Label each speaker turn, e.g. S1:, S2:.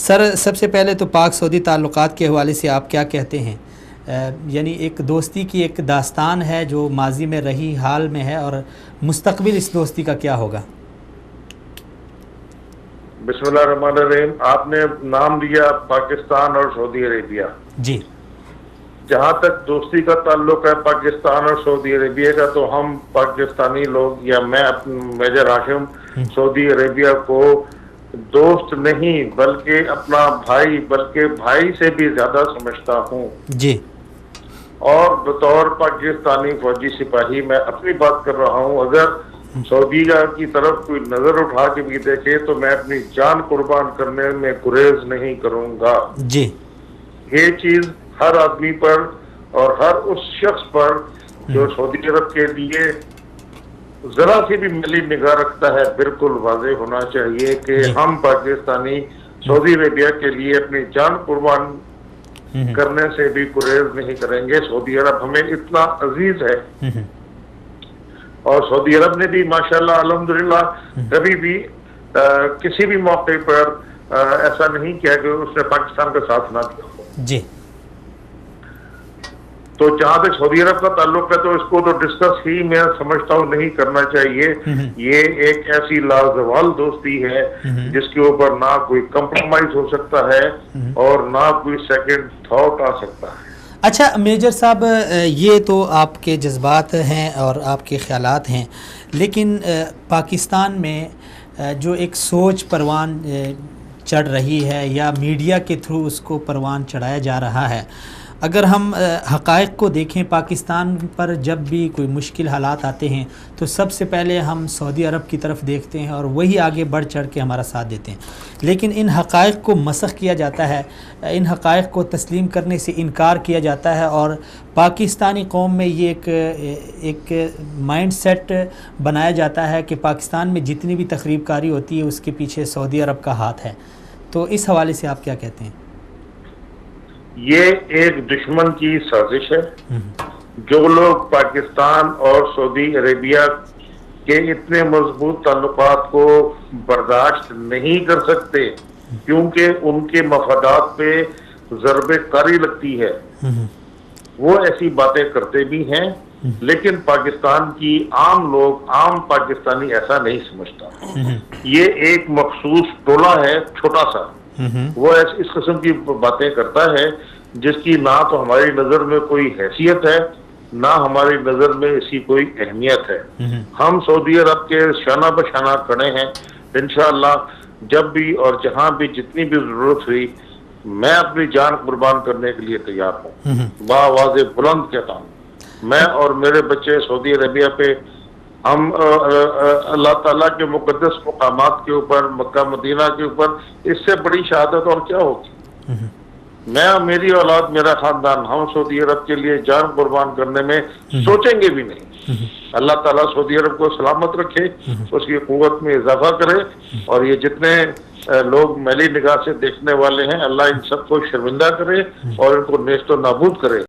S1: سر سب سے پہلے تو پاک سعودی تعلقات کے حوالے سے آپ کیا کہتے ہیں؟ یعنی ایک دوستی کی ایک داستان ہے جو ماضی میں رہی، حال میں ہے، اور مستقبل اس دوستی کا کیا ہوگا؟
S2: بسم اللہ الرحمن الرحیم. آپ نے نام لیا پاکستان اور سعودی عربیہ.
S1: جی،
S2: جہاں تک دوستی کا تعلق ہے پاکستان اور سعودی عربیہ کا، تو ہم پاکستانی لوگ یا میں میجر ہاشم سعودی عربیہ کو دوست نہیں بلکہ اپنا بھائی، بلکہ بھائی سے بھی زیادہ سمجھتا ہوں.
S1: جی،
S2: اور بطور پاکستانی فوجی سپاہی میں اپنی بات کر رہا ہوں. اگر سعودی کی طرف کوئی نظر اٹھا کے بھی دیکھے تو میں اپنی جان قربان کرنے میں گریز نہیں کروں گا.
S1: جی،
S2: یہ چیز ہر آدمی پر اور ہر اس شخص پر جو سعودی عرب کے لیے ذرا سی بھی ملی نگاہ رکھتا ہے بالکل واضح ہونا چاہیے کہ ہم پاکستانی سعودی عربیہ کے لیے اپنی جان قربان کرنے سے بھی گریز نہیں کریں گے. سعودی عرب ہمیں اتنا عزیز ہے، اور سعودی عرب نے بھی ماشاءاللہ الحمدللہ کبھی بھی کسی بھی موقع پر ایسا نہیں کیا کہ اس نے پاکستان کا ساتھ نہ دیا ہو.
S1: جی،
S2: تو جہاں تک سعودی عرب کا تعلق ہے تو اس کو تو ڈسکس ہی میں سمجھتا ہوں نہیں کرنا چاہیے. یہ ایک ایسی لازوال دوستی ہے جس کے اوپر نہ کوئی کمپرومائز ہو سکتا ہے اور نہ کوئی سیکنڈ تھاٹ آ سکتا ہے.
S1: اچھا میجر صاحب، یہ تو آپ کے جذبات ہیں اور آپ کے خیالات ہیں، لیکن پاکستان میں جو ایک سوچ پروان چڑھ رہی ہے یا میڈیا کے تھرو اس کو پروان چڑھایا جا رہا ہے، اگر ہم حقائق کو دیکھیں، پاکستان پر جب بھی کوئی مشکل حالات آتے ہیں تو سب سے پہلے ہم سعودی عرب کی طرف دیکھتے ہیں اور وہی آگے بڑھ چڑھ کے ہمارا ساتھ دیتے ہیں. لیکن ان حقائق کو مسخ کیا جاتا ہے، ان حقائق کو تسلیم کرنے سے انکار کیا جاتا ہے، اور پاکستانی قوم میں یہ ایک مائنڈ سیٹ بنایا جاتا ہے کہ پاکستان میں جتنی بھی تخریب کاری ہوتی ہے اس کے پیچھے سعودی عرب کا ہاتھ ہے. تو اس حوالے سے آپ کیا کہتے ہیں؟
S2: یہ ایک دشمن کی سازش ہے. جو لوگ پاکستان اور سعودی عربیہ کے اتنے مضبوط تعلقات کو برداشت نہیں کر سکتے کیونکہ ان کے مفادات پہ ضرب کاری لگتی ہے، وہ ایسی باتیں کرتے بھی ہیں. لیکن پاکستان کی عام لوگ، عام پاکستانی ایسا نہیں سمجھتا. یہ ایک مخصوص ٹولہ ہے چھوٹا سا، وہ اس قسم کی باتیں کرتا ہے جس کی نہ تو ہماری نظر میں کوئی حیثیت ہے نہ ہماری نظر میں اس کی کوئی اہمیت ہے. ہم سعودی عرب کے شانہ بشانہ کھڑے ہیں. انشاءاللہ جب بھی اور جہاں بھی جتنی بھی ضرورت ہوئی میں اپنی جان قربان کرنے کے لیے تیار ہوں. بآواز بلند کہتا ہوں، میں اور میرے بچے سعودی عربیہ پہ ہم اللہ تعالیٰ کے مقدس مقامات کے اوپر، مکہ مدینہ کے اوپر اس سے بڑی شہادت اور کیا ہوگی. میں اور میری اولاد، میرا خاندان، ہم سعودی عرب کے لیے جان قربان کرنے میں سوچیں گے بھی نہیں. اللہ تعالیٰ سعودی عرب کو سلامت رکھے، اس کی قوت میں اضافہ کرے، اور یہ جتنے لوگ میلی نگاہ سے دیکھنے والے ہیں اللہ ان سب کو شرمندہ کرے اور ان کو نیست و نابود کرے.